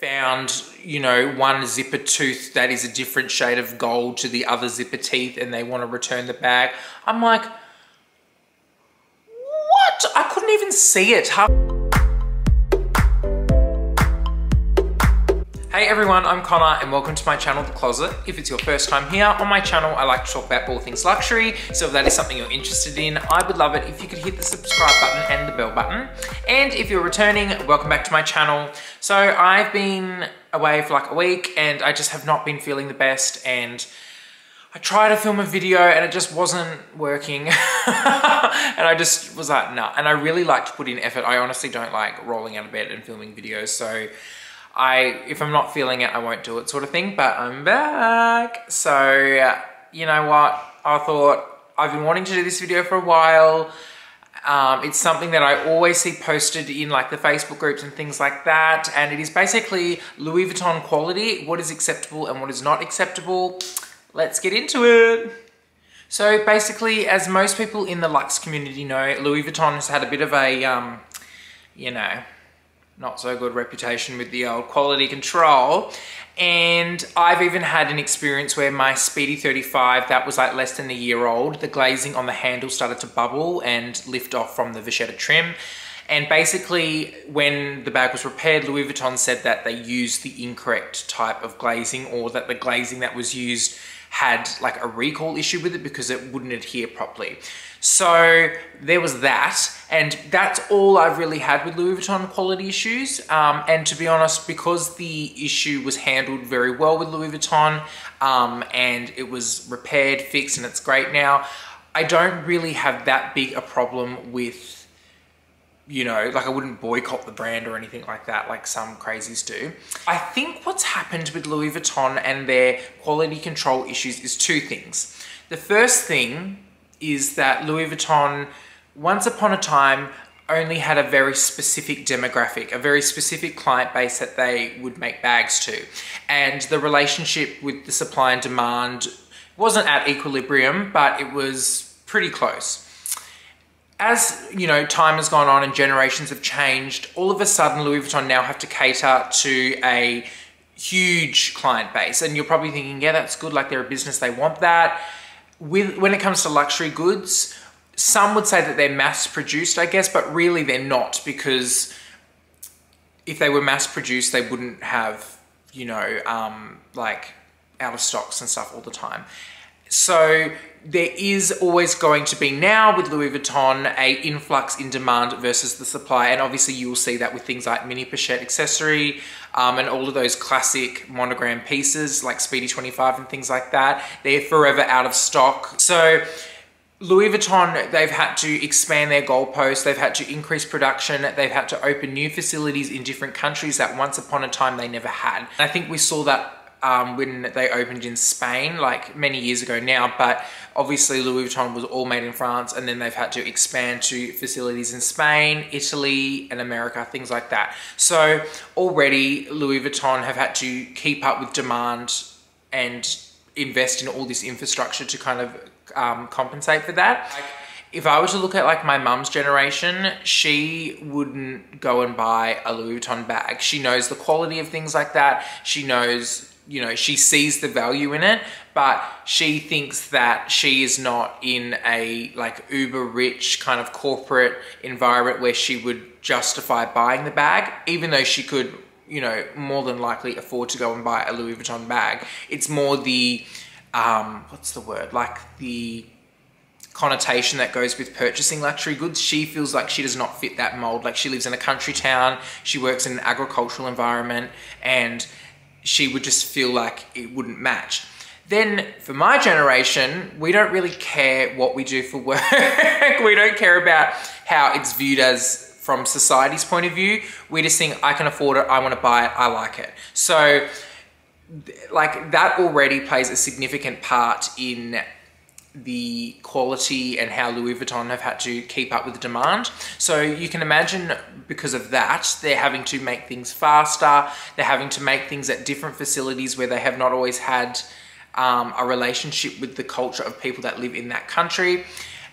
found, you know, one zipper tooth that is a different shade of gold to the other zipper teeth and they want to return the bag. I'm like, what? I couldn't even see it. Hey everyone, I'm Connor and welcome to my channel, The Closet. If it's your first time here on my channel, I like to talk about all things luxury. So if that is something you're interested in, I would love it if you could hit the subscribe button and the bell button. And if you're returning, welcome back to my channel. So I've been away for like a week and I just have not been feeling the best, and I tried to film a video and it just wasn't working. And I just was like, nah. And I really like to put in effort. I honestly don't like rolling out of bed and filming videos. So if I'm not feeling it, I won't do it, sort of thing, but I'm back. So, you know what? I thought I've been wanting to do this video for a while. It's something that I always see posted in like the Facebook groups and things like that. And it is basically Louis Vuitton quality, what is acceptable and what is not acceptable. Let's get into it. So basically, as most people in the luxe community know, Louis Vuitton has had a bit of a, you know, not so good reputation with the old quality control. And I've even had an experience where my Speedy 35, that was like less than a year old, the glazing on the handle started to bubble and lift off from the vachetta trim. And basically, when the bag was repaired, Louis Vuitton said that they used the incorrect type of glazing, or that the glazing that was used had like a recall issue with it because it wouldn't adhere properly. So there was that, and that's all I've really had with Louis Vuitton quality issues. And to be honest, because the issue was handled very well with Louis Vuitton, and it was repaired, fixed, and it's great now, I don't really have that big a problem with, you know, like I wouldn't boycott the brand or anything like that, like some crazies do. I think what's happened with Louis Vuitton and their quality control issues is two things. The first thing is that Louis Vuitton, once upon a time, only had a very specific demographic, a very specific client base that they would make bags to. And the relationship with the supply and demand wasn't at equilibrium, but it was pretty close. As, you know, time has gone on and generations have changed, all of a sudden Louis Vuitton now have to cater to a huge client base. And you're probably thinking, yeah, that's good, like they're a business, they want that. When it comes to luxury goods, some would say that they're mass produced, I guess, but really they're not, because if they were mass produced, they wouldn't have, you know, like out of stocks and stuff all the time. So there is always going to be now with Louis Vuitton a influx in demand versus the supply, and obviously you will see that with things like mini pochette accessory and all of those classic monogram pieces like Speedy 25 and things like that. They're forever out of stock. So Louis Vuitton, they've had to expand their goalposts, they've had to increase production, they've had to open new facilities in different countries that once upon a time they never had. And I think we saw that when they opened in Spain, like many years ago now, but obviously Louis Vuitton was all made in France, and then they've had to expand to facilities in Spain, Italy, and America, things like that. So already Louis Vuitton have had to keep up with demand and invest in all this infrastructure to kind of compensate for that. Like, if I were to look at like my mum's generation, she wouldn't go and buy a Louis Vuitton bag. She knows the quality of things like that. She knows, you know, she sees the value in it, but she thinks that she is not in a like uber rich kind of corporate environment where she would justify buying the bag, even though she could, you know, more than likely afford to go and buy a Louis Vuitton bag. It's more the, what's the word? Like the connotation that goes with purchasing luxury goods. She feels like she does not fit that mold. Like she lives in a country town, she works in an agricultural environment, and she would just feel like it wouldn't match. Then for my generation, we don't really care what we do for work. We don't care about how it's viewed as from society's point of view. We just think, I can afford it, I want to buy it, I like it. So like that already plays a significant part in the quality and how Louis Vuitton have had to keep up with the demand. So you can imagine, because of that, they're having to make things faster. They're having to make things at different facilities where they have not always had a relationship with the culture of people that live in that country.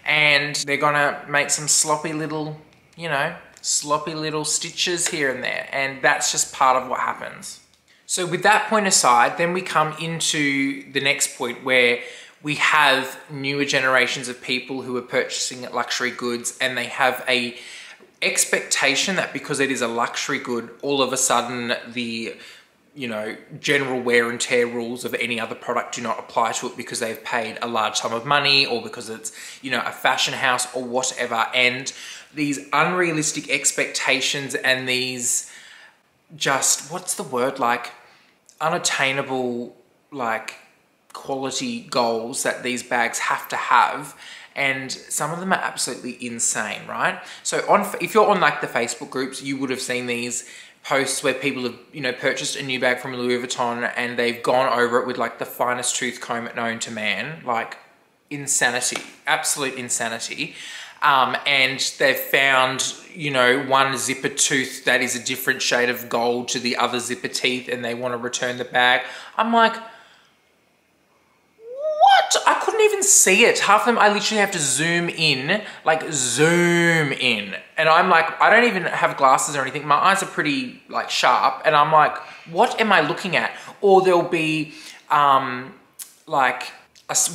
And they're gonna make some sloppy little, you know, sloppy little stitches here and there, and that's just part of what happens. So with that point aside, then we come into the next point where we have newer generations of people who are purchasing luxury goods, and they have a expectation that because it is a luxury good, all of a sudden the general wear and tear rules of any other product do not apply to it because they've paid a large sum of money, or because it's, a fashion house or whatever. And these unrealistic expectations and these just, what's the word, like unattainable, like quality goals that these bags have to have. And some of them are absolutely insane, right? So if you're on like the Facebook groups, you would have seen these posts where people have, purchased a new bag from Louis Vuitton and they've gone over it with like the finest tooth comb known to man, like insanity, absolute insanity. And they've found, one zipper tooth that is a different shade of gold to the other zipper teeth, and they want to return the bag. I'm like, what? I couldn't even see it. Half of them, I literally have to zoom in, like zoom in. And I'm like, I don't even have glasses or anything. My eyes are pretty like sharp. And I'm like, what am I looking at? Or there'll be like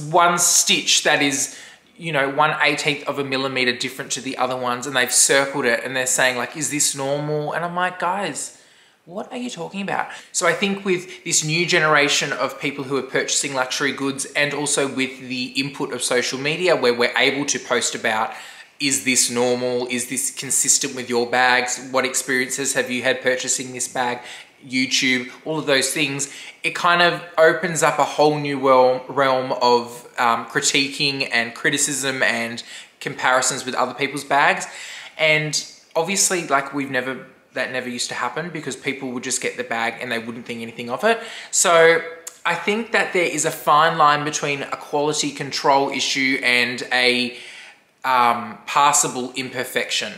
one stitch that is, 1/18 of a millimeter different to the other ones. And they've circled it and they're saying like, is this normal? And I'm like, guys, what are you talking about? So I think with this new generation of people who are purchasing luxury goods, and also with the input of social media where we're able to post about, is this normal? Is this consistent with your bags? What experiences have you had purchasing this bag? YouTube, all of those things. It kind of opens up a whole new realm of critiquing and criticism and comparisons with other people's bags. And obviously, like that never used to happen, because people would just get the bag and they wouldn't think anything of it. So I think that there is a fine line between a quality control issue and a passable imperfection.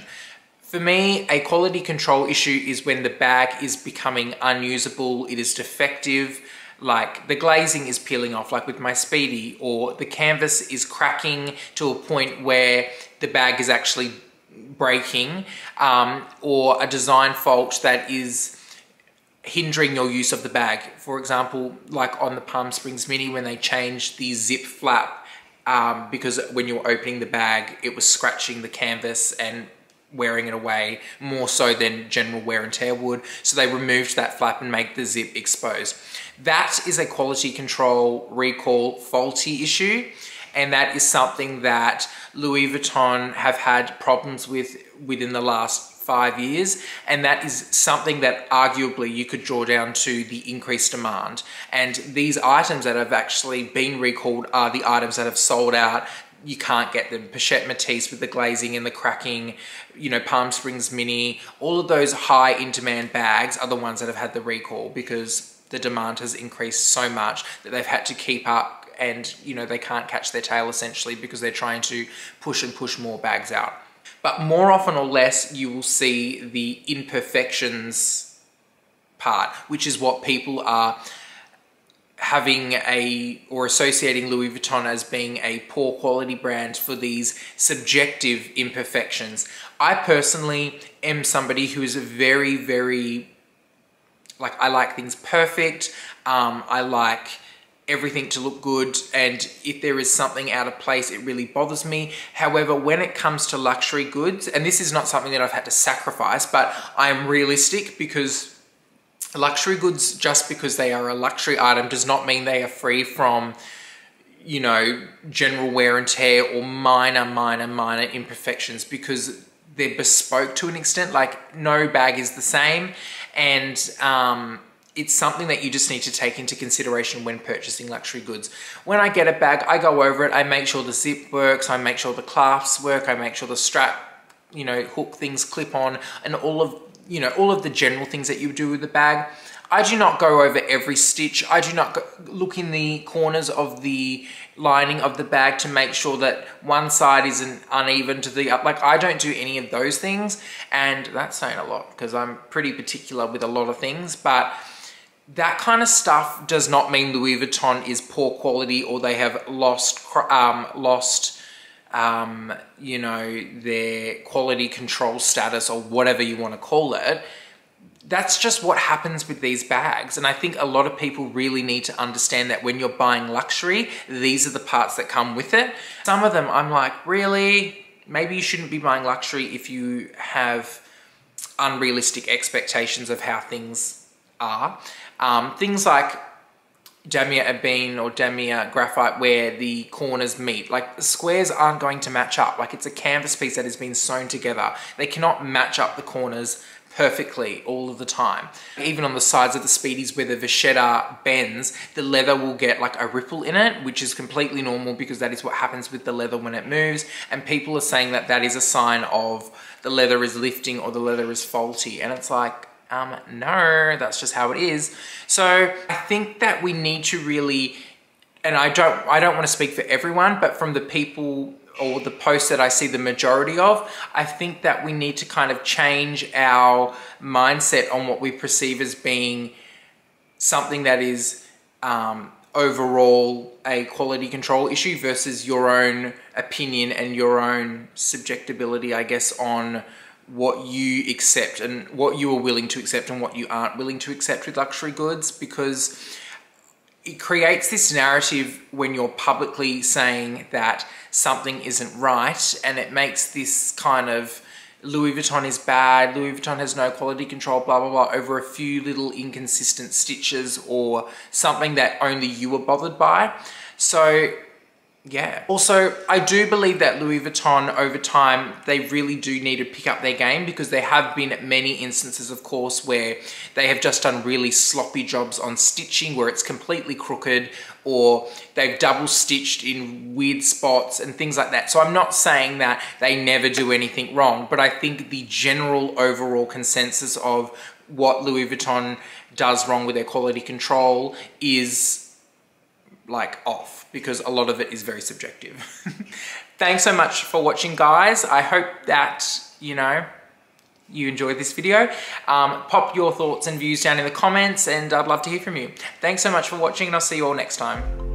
For me, a quality control issue is when the bag is becoming unusable, it is defective, like the glazing is peeling off, like with my Speedy, or the canvas is cracking to a point where the bag is actually breaking, or a design fault that is hindering your use of the bag. For example, like on the Palm Springs Mini, when they changed the zip flap, because when you were opening the bag, it was scratching the canvas and wearing it away more so than general wear and tear would. So they removed that flap and made the zip exposed. That is a quality control recall faulty issue. And that is something that Louis Vuitton have had problems with within the last 5 years. And that is something that arguably you could draw down to the increased demand. And these items that have actually been recalled are the items that have sold out. You can't get them. Pochette Matisse with the glazing and the cracking, Palm Springs Mini, all of those high in demand bags are the ones that have had the recall, because the demand has increased so much that they've had to keep up, and they can't catch their tail essentially, because they're trying to push more bags out. But more often or less, you will see the imperfections part, which is what people are having or associating Louis Vuitton as being a poor quality brand for these subjective imperfections. I personally am somebody who is very, very, I like things perfect. I like everything to look good, and if there is something out of place, it really bothers me. However, when it comes to luxury goods, and this is not something that I've had to sacrifice, but I am realistic, because luxury goods, just because they are a luxury item, does not mean they are free from, general wear and tear or minor imperfections, because they're bespoke to an extent. Like, no bag is the same, and it's something that you just need to take into consideration when purchasing luxury goods. When I get a bag, I go over it, I make sure the zip works, I make sure the clasps work, I make sure the strap, hook things clip on, and all of the general things that you do with the bag. I do not go over every stitch. I do not look in the corners of the lining of the bag to make sure that one side isn't uneven to the other. I don't do any of those things, and that's saying a lot, because I'm pretty particular with a lot of things. But that kind of stuff does not mean Louis Vuitton is poor quality, or they have lost you know, their quality control status or whatever you want to call it. That's just what happens with these bags. And I think a lot of people really need to understand that when you're buying luxury, these are the parts that come with it. Some of them I'm like, really? Maybe you shouldn't be buying luxury if you have unrealistic expectations of how things are. Things like damier ebene or damier graphite where the corners meet. Like the squares aren't going to match up. Like it's a canvas piece that has been sewn together. They cannot match up the corners perfectly all of the time. Even on the sides of the Speedies where the vachetta bends, the leather will get like a ripple in it, which is completely normal because that is what happens with the leather when it moves. And people are saying that that is a sign of the leather is lifting or the leather is faulty. And it's like, no, that's just how it is. So I think that we need to really, and I don't want to speak for everyone, but from the people or the posts that I see the majority of, I think that we need to kind of change our mindset on what we perceive as being something that is overall a quality control issue versus your own opinion and your own subjectability, I guess, on what you accept and what you are willing to accept and what you aren't willing to accept with luxury goods, because it creates this narrative when you're publicly saying that something isn't right, and it makes this kind of Louis Vuitton is bad, Louis Vuitton has no quality control, blah, blah, blah, over a few little inconsistent stitches or something that only you were bothered by. So yeah. Also, I do believe that Louis Vuitton over time, they really do need to pick up their game, because there have been many instances, of course, where they have just done really sloppy jobs on stitching where it's completely crooked, or they've double stitched in weird spots and things like that. So I'm not saying that they never do anything wrong, but I think the general overall consensus of what Louis Vuitton does wrong with their quality control is like off, because a lot of it is very subjective. Thanks so much for watching, guys. I hope that, you know, you enjoyed this video. Pop your thoughts and views down in the comments, and I'd love to hear from you. Thanks so much for watching, and I'll see you all next time.